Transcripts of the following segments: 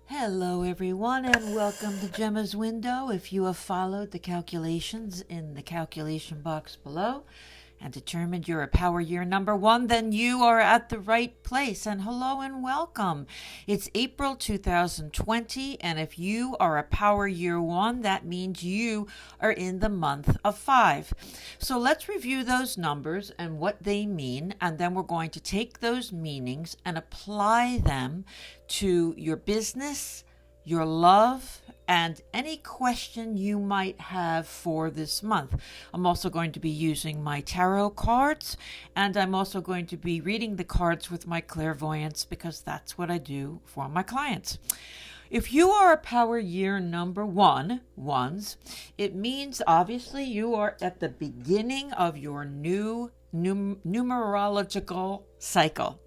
Hello, everyone, and welcome to Gemma's Window. If you have followed the calculations in the calculation box below and determined you're a power year number one, then you are at the right place. And hello and welcome. It's April 2020, and if you are a power year one, that means you are in the month of 5. So let's review those numbers and what they mean, and then we're going to take those meanings and apply them to your business, your love, and any question you might have for this month. I'm also going to be using my tarot cards, and I'm also going to be reading the cards with my clairvoyance because that's what I do for my clients. If you are a power year number ones, it means obviously you are at the beginning of your new numerological cycle.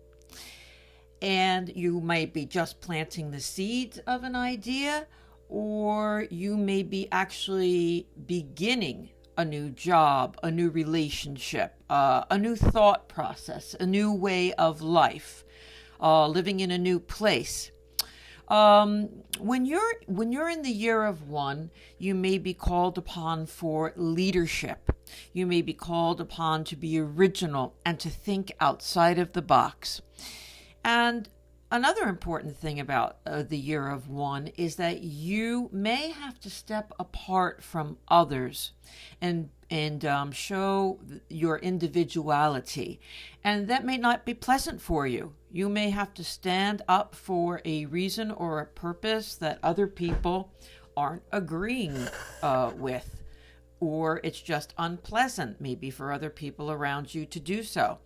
And you may be just planting the seeds of an idea, or you may be actually beginning a new job, a new relationship, a new thought process, a new way of life, living in a new place. When you're in the year of one, you may be called upon for leadership. You may be called upon to be original and to think outside of the box. And another important thing about the year of one is that you may have to step apart from others and show your individuality. And that may not be pleasant for you. You may have to stand up for a reason or a purpose that other people aren't agreeing with, or it's just unpleasant maybe for other people around you to do so.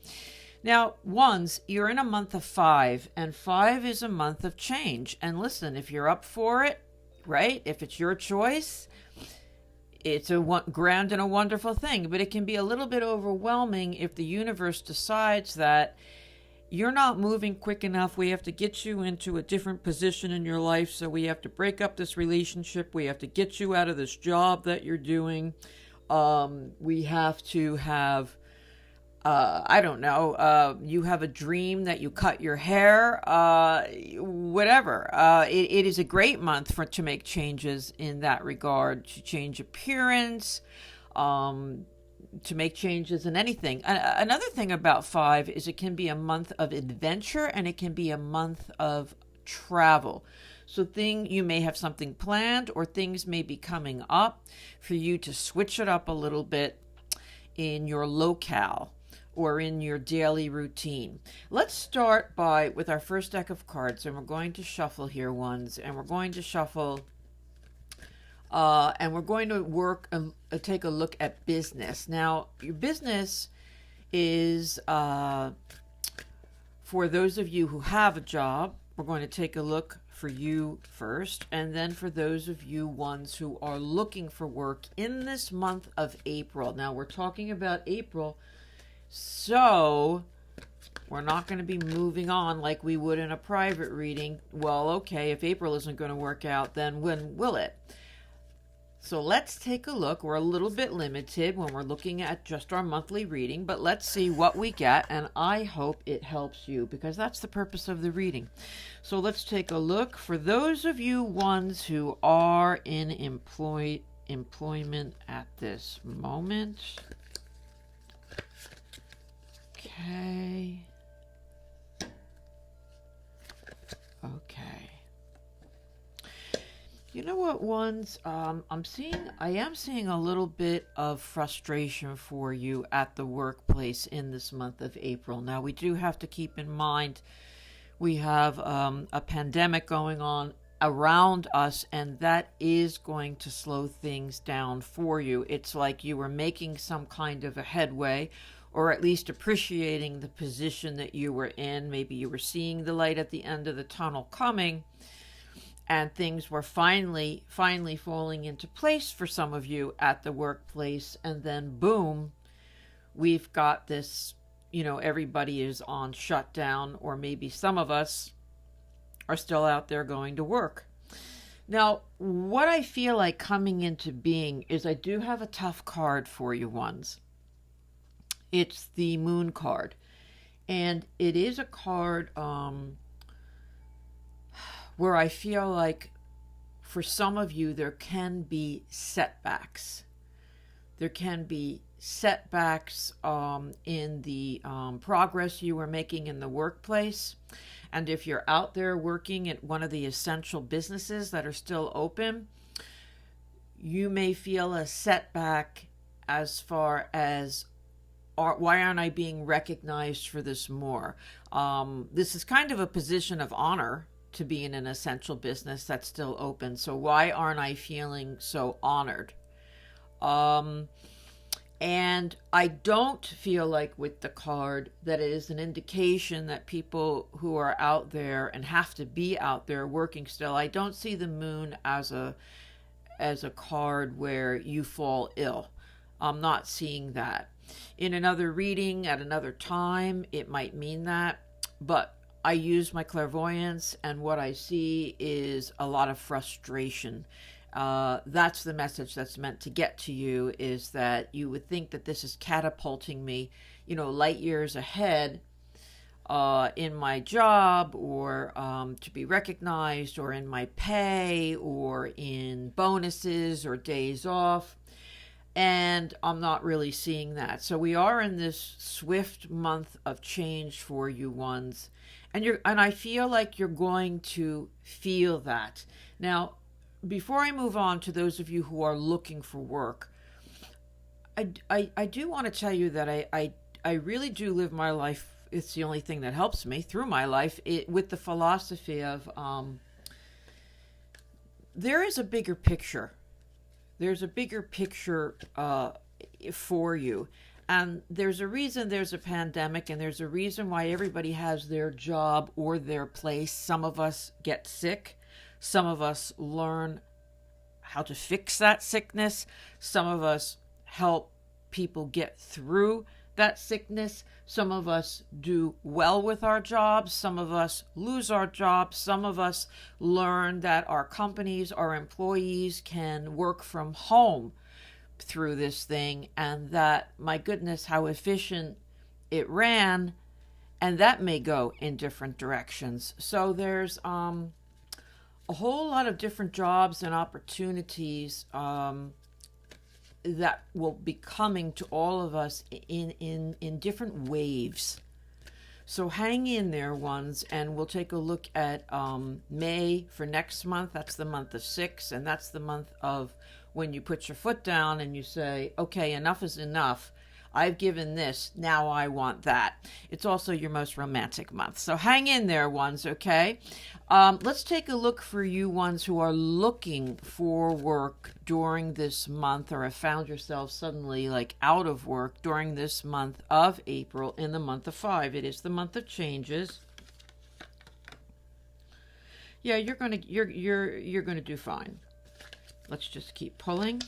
Now, ones, you're in a month of 5, and 5 is a month of change. And listen, if you're up for it, right? If it's your choice, it's a grand and a wonderful thing. But it can be a little bit overwhelming if the universe decides that you're not moving quick enough. We have to get you into a different position in your life. So we have to break up this relationship. We have to get you out of this job that you're doing. We have to have you have a dream that you cut your hair, whatever. It is a great month to make changes in that regard, to change appearance, to make changes in anything. Another thing about 5 is it can be a month of adventure and it can be a month of travel. So you may have something planned, or things may be coming up for you to switch it up a little bit in your locale or in your daily routine. Let's start with our first deck of cards, and we're going to shuffle here ones, and we're going to shuffle and we're going to take a look at business. Now, your business is for those of you who have a job. We're going to take a look for you first, and then for those of you ones who are looking for work in this month of April. Now, we're talking about April, so we're not going to be moving on like we would in a private reading. Well, okay, if April isn't going to work out, then when will it? So let's take a look. We're a little bit limited when we're looking at just our monthly reading, but let's see what we get, and I hope it helps you because that's the purpose of the reading. So let's take a look. For those of you ones who are in employment at this moment, okay. You know what, ones? I am seeing a little bit of frustration for you at the workplace in this month of April. Now, we do have to keep in mind we have a pandemic going on around us, and that is going to slow things down for you. It's like you were making some kind of a headway, or at least appreciating the position that you were in. Maybe you were seeing the light at the end of the tunnel coming, and things were finally falling into place for some of you at the workplace. And then boom, we've got this, everybody is on shutdown, or maybe some of us are still out there going to work. Now, what I feel like coming into being is I do have a tough card for you ones. It's the Moon card. And it is a card where I feel like for some of you, there can be setbacks. There can be setbacks in the progress you were making in the workplace. And if you're out there working at one of the essential businesses that are still open, you may feel a setback as far as, why aren't I being recognized for this more? This is kind of a position of honor to be in an essential business that's still open. So why aren't I feeling so honored? And I don't feel like with the card that it is an indication that people who are out there and have to be out there working still, I don't see the moon as a card where you fall ill. I'm not seeing that. In another reading at another time, it might mean that, but I use my clairvoyance, and what I see is a lot of frustration. That's the message that's meant to get to you, is that you would think that this is catapulting me, light years ahead in my job, or to be recognized, or in my pay, or in bonuses or days off. And I'm not really seeing that. So we are in this swift month of change for you ones. And I feel like you're going to feel that. Now, before I move on to those of you who are looking for work, I do want to tell you that I really do live my life. It's the only thing that helps me through my life, with the philosophy of there is a bigger picture. There's a bigger picture for you. And there's a reason there's a pandemic, and there's a reason why everybody has their job or their place. Some of us get sick. Some of us learn how to fix that sickness. Some of us help people get through that sickness. Some of us do well with our jobs. Some of us lose our jobs. Some of us learn that our companies, our employees can work from home through this thing, and that, my goodness, how efficient it ran, and that may go in different directions. So there's a whole lot of different jobs and opportunities that will be coming to all of us in different waves. So hang in there, ones, and we'll take a look at May for next month. That's the month of 6, and that's the month of when you put your foot down and you say, okay, enough is enough. I've given this, now I want that. It's also your most romantic month. So hang in there, ones, okay? Let's take a look for you ones who are looking for work during this month, or have found yourself suddenly out of work during this month of April, in the month of 5. It is the month of changes. Yeah, you're gonna do fine. Let's just keep pulling.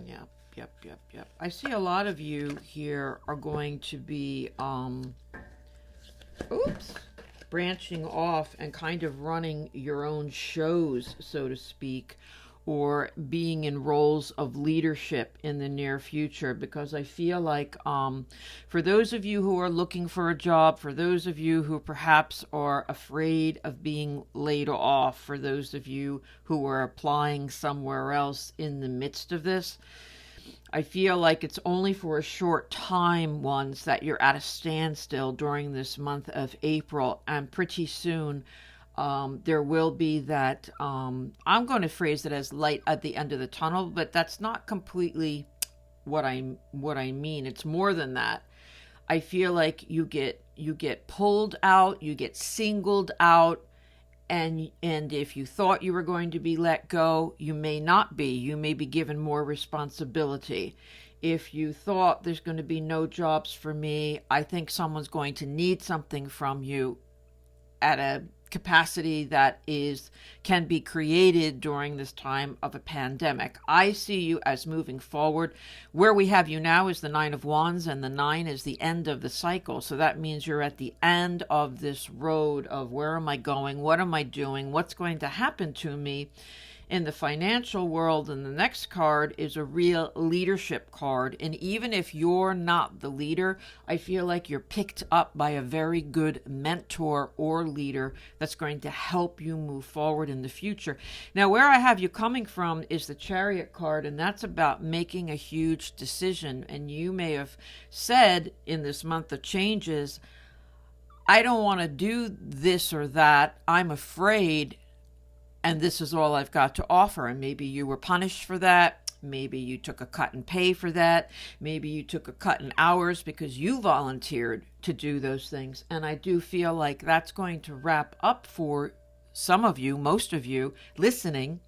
Yeah. Yep. I see a lot of you here are going to be branching off and kind of running your own shows, so to speak, or being in roles of leadership in the near future, because I feel like for those of you who are looking for a job, for those of you who perhaps are afraid of being laid off, for those of you who are applying somewhere else in the midst of this, I feel like it's only for a short time, ones, that you're at a standstill during this month of April. And pretty soon there will be that, I'm going to phrase it as light at the end of the tunnel, but that's not completely what I mean. It's more than that. I feel like you get pulled out, you get singled out, and if you thought you were going to be let go, you may not be. You may be given more responsibility. If you thought there's going to be no jobs for me, I think someone's going to need something from you at a capacity that can be created during this time of a pandemic. I see you as moving forward. Where we have you now is the 9 of Wands, and the 9 is the end of the cycle. So that means you're at the end of this road of, where am I going? What am I doing? What's going to happen to me in the financial world. And the next card is a real leadership card. And even if you're not the leader, I feel like you're picked up by a very good mentor or leader that's going to help you move forward in the future. Now, where I have you coming from is the Chariot card, and that's about making a huge decision. And you may have said in this month of changes, I don't want to do this or that. I'm afraid, and this is all I've got to offer. And maybe you were punished for that. Maybe you took a cut in pay for that. Maybe you took a cut in hours because you volunteered to do those things. And I do feel like that's going to wrap up for some of you, most of you listening,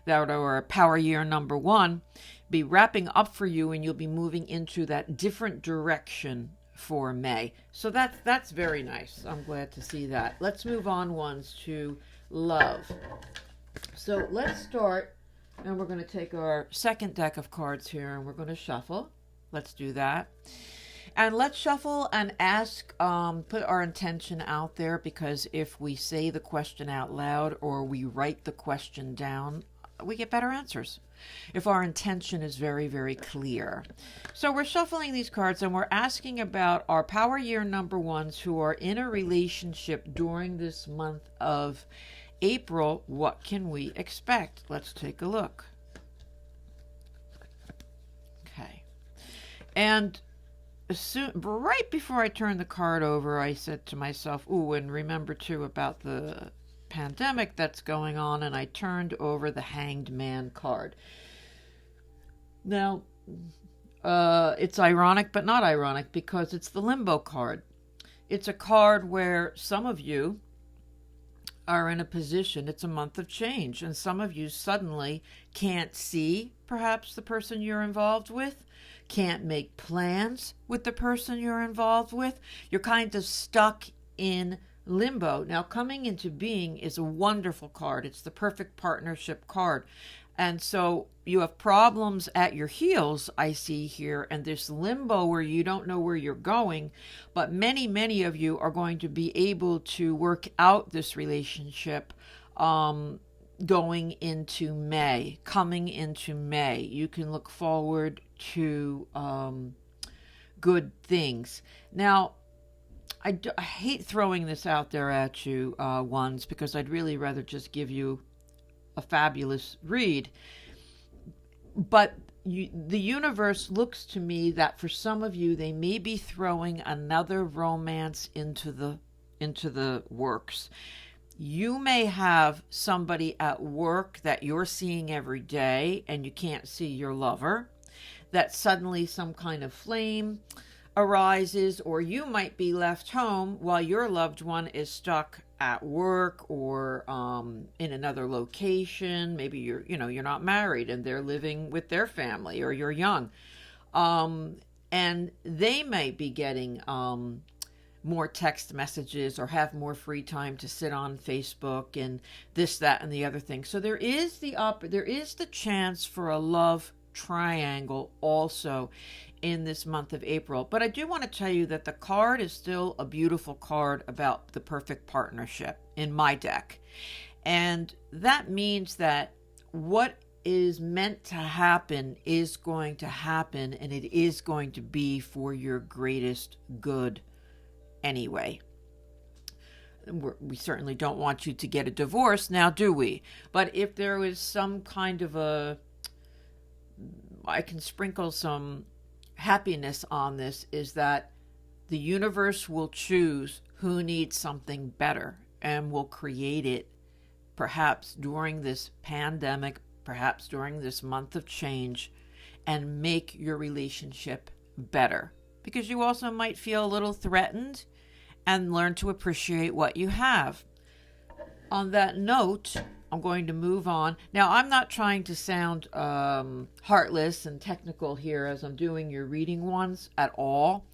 that are power year number 1, be wrapping up for you, and you'll be moving into that different direction for May. So that's very nice. I'm glad to see that. Let's move on ones to love. So let's start, and we're going to take our second deck of cards here, and we're going to shuffle. Let's do that. And let's shuffle and ask, put our intention out there, because if we say the question out loud or we write the question down, we get better answers if our intention is very, very clear. So we're shuffling these cards, and we're asking about our power year number 1s who are in a relationship during this month of April. What can we expect? Let's take a look. Okay. And right before I turned the card over, I said to myself, ooh, and remember too about the pandemic that's going on, and I turned over the Hanged Man card. Now, it's ironic, but not ironic, because it's the Limbo card. It's a card where some of you are in a position, it's a month of change, and some of you suddenly can't see perhaps the person you're involved with, can't make plans with the person you're involved with. You're kind of stuck in limbo. Now, coming into being is a wonderful card. It's the perfect partnership card. And so you have problems at your heels, I see here, and this limbo where you don't know where you're going. But many, many of you are going to be able to work out this relationship going into May, coming into May. You can look forward to good things. Now, I hate throwing this out there at you, ones, because I'd really rather just give you a fabulous read. But the universe looks to me that for some of you, they may be throwing another romance into the works. You may have somebody at work that you're seeing every day and you can't see your lover, that suddenly some kind of flame arises, or you might be left home while your loved one is stuck at work or in another location. Maybe you're not married and they're living with their family, or you're young, and they might be getting more text messages or have more free time to sit on Facebook and this, that, and the other thing. So there is the chance for a love triangle also in this month of April. But I do want to tell you that the card is still a beautiful card about the perfect partnership in my deck. And that means that what is meant to happen is going to happen, and it is going to be for your greatest good anyway. We certainly don't want you to get a divorce now, do we? But if there was some kind of I can sprinkle some happiness on this, is that the universe will choose who needs something better and will create it, perhaps during this pandemic, perhaps during this month of change, and make your relationship better. Because you also might feel a little threatened and learn to appreciate what you have. On that note, I'm going to move on. Now, I'm not trying to sound heartless and technical here as I'm doing your reading ones at all.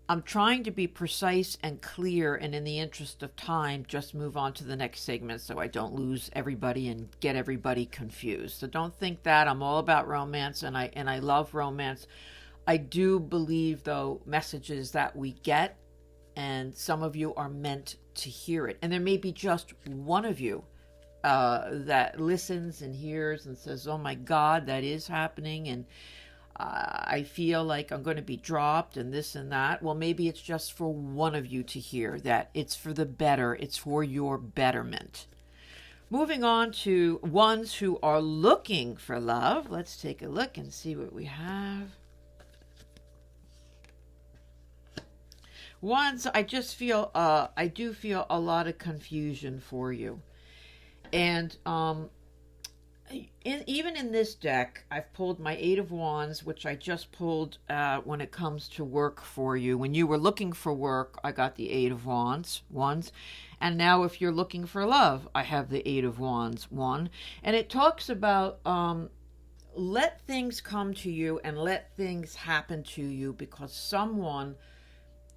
I'm trying to be precise and clear, and in the interest of time, just move on to the next segment so I don't lose everybody and get everybody confused. So don't think that. I'm all about romance, and I love romance. I do believe, though, messages that we get, and some of you are meant to hear it. And there may be just one of you that listens and hears and says, oh my God, that is happening. And I feel like I'm going to be dropped and this and that. Well, maybe it's just for one of you to hear that it's for the better. It's for your betterment. Moving on to ones who are looking for love. Let's take a look and see what we have. Ones, I do feel a lot of confusion for you. And even in this deck, I've pulled my Eight of Wands, which I just pulled when it comes to work for you. When you were looking for work, I got the Eight of Wands. And now if you're looking for love, I have the Eight of Wands, one. And it talks about let things come to you and let things happen to you, because someone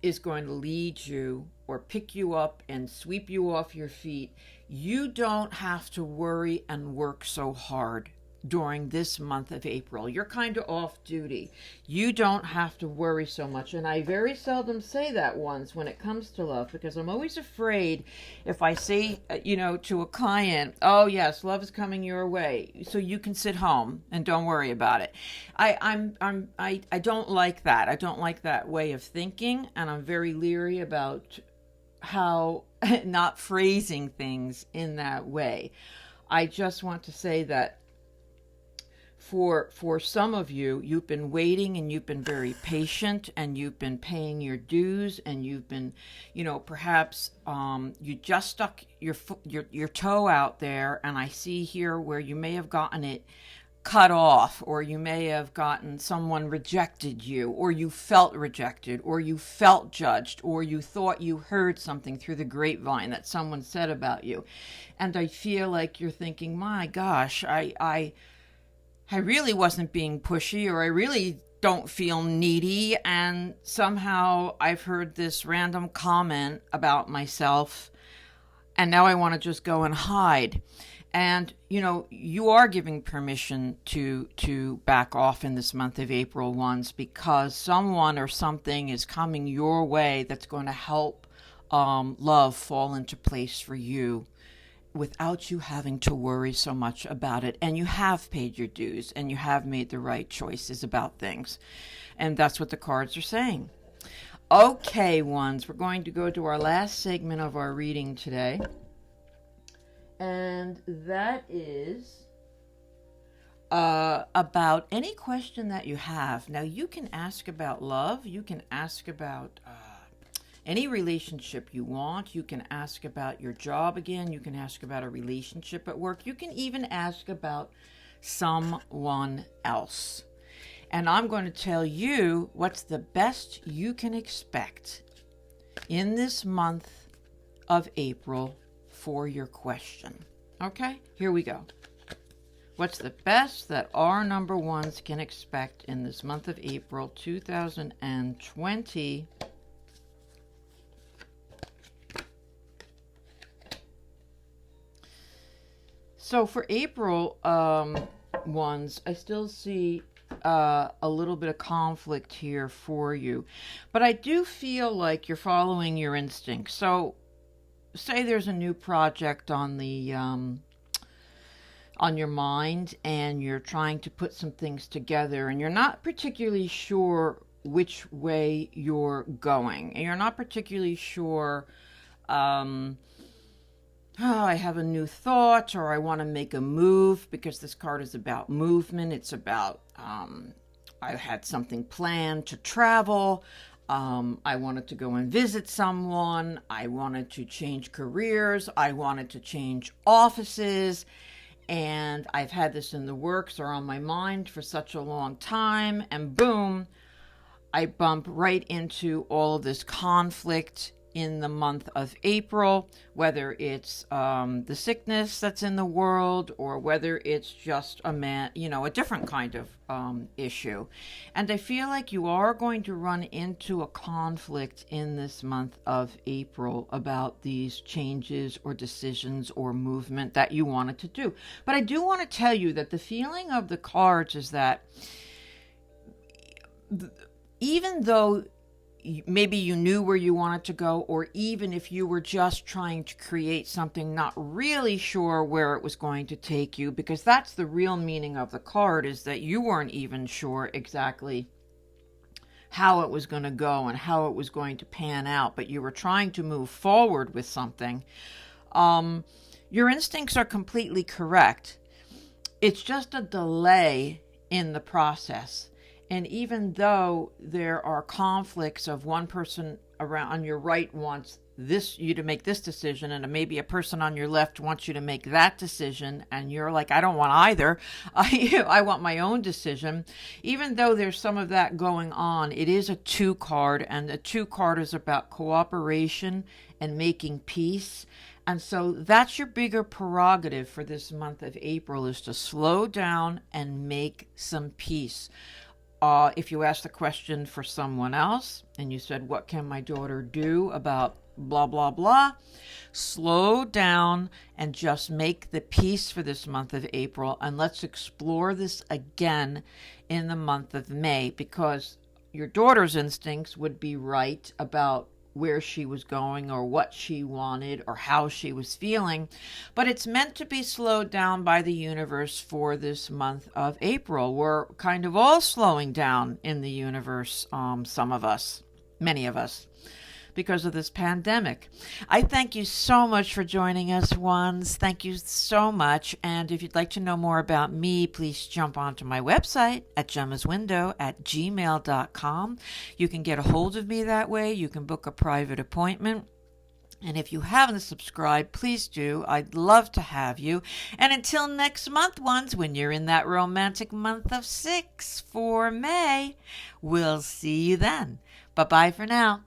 is going to lead you or pick you up and sweep you off your feet. You don't have to worry and work so hard during this month of April. You're kind of off duty. You don't have to worry so much. And I very seldom say that once when it comes to love, because I'm always afraid if I say, to a client, oh yes, love is coming your way, so you can sit home and don't worry about it. I don't like that. I don't like that way of thinking, and I'm very leery about how not phrasing things in that way. I just want to say that for some of you, you've been waiting and you've been very patient and you've been paying your dues, and you've been, perhaps you just stuck your toe out there, and I see here where you may have gotten it cut off, or you may have gotten someone rejected you, or you felt rejected, or you felt judged, or you thought you heard something through the grapevine that someone said about you. And I feel like you're thinking, my gosh, I really wasn't being pushy, or I really don't feel needy, and somehow I've heard this random comment about myself, and now I want to just go and hide. And, you are giving permission to back off in this month of April once, because someone or something is coming your way that's going to help love fall into place for you without you having to worry so much about it. And you have paid your dues, and you have made the right choices about things. And that's what the cards are saying. Okay, ones, we're going to go to our last segment of our reading today. And that is about any question that you have. Now, you can ask about love. You can ask about any relationship you want. You can ask about your job again. You can ask about a relationship at work. You can even ask about someone else. And I'm going to tell you what's the best you can expect in this month of April for your question. Okay, here we go. What's the best that our number ones can expect in this month of April 2020? So for April ones, I still see a little bit of conflict here for you, but I do feel like you're following your instincts. So say there's a new project on the on your mind, and you're trying to put some things together, and you're not particularly sure which way you're going, and you're not particularly sure, I have a new thought, or I want to make a move, because this card is about movement. It's about I had something planned to travel. I wanted to go and visit someone. I wanted to change careers. I wanted to change offices. And I've had this in the works or on my mind for such a long time. And boom, I bump right into all of this conflict in the month of April, whether it's the sickness that's in the world, or whether it's just a different kind of issue. And I feel like you are going to run into a conflict in this month of April about these changes or decisions or movement that you wanted to do. But I do want to tell you that the feeling of the cards is that even though maybe you knew where you wanted to go, or even if you were just trying to create something, not really sure where it was going to take you, because that's the real meaning of the card, is that you weren't even sure exactly how it was going to go and how it was going to pan out, but you were trying to move forward with something. Your instincts are completely correct. It's just a delay in the process. And even though there are conflicts of one person around on your right wants you to make this decision, and maybe a person on your left wants you to make that decision, and you're like, I don't want either. I want my own decision. Even though there's some of that going on, it is a 2 card, and the 2 card is about cooperation and making peace. And so that's your bigger prerogative for this month of April, is to slow down and make some peace. If you asked the question for someone else and you said, what can my daughter do about blah, blah, blah? Slow down and just make the peace for this month of April. And let's explore this again in the month of May, because your daughter's instincts would be right about where she was going or what she wanted or how she was feeling, but it's meant to be slowed down by the universe for this month of April. We're kind of all slowing down in the universe, some of us, many of us, because of this pandemic. I thank you so much for joining us, ones. Thank you so much. And if you'd like to know more about me, please jump onto my website at gemmaswindow@gmail.com. You can get a hold of me that way. You can book a private appointment. And if you haven't subscribed, please do. I'd love to have you. And until next month, ones, when you're in that romantic month of 6 for May, we'll see you then. Bye-bye for now.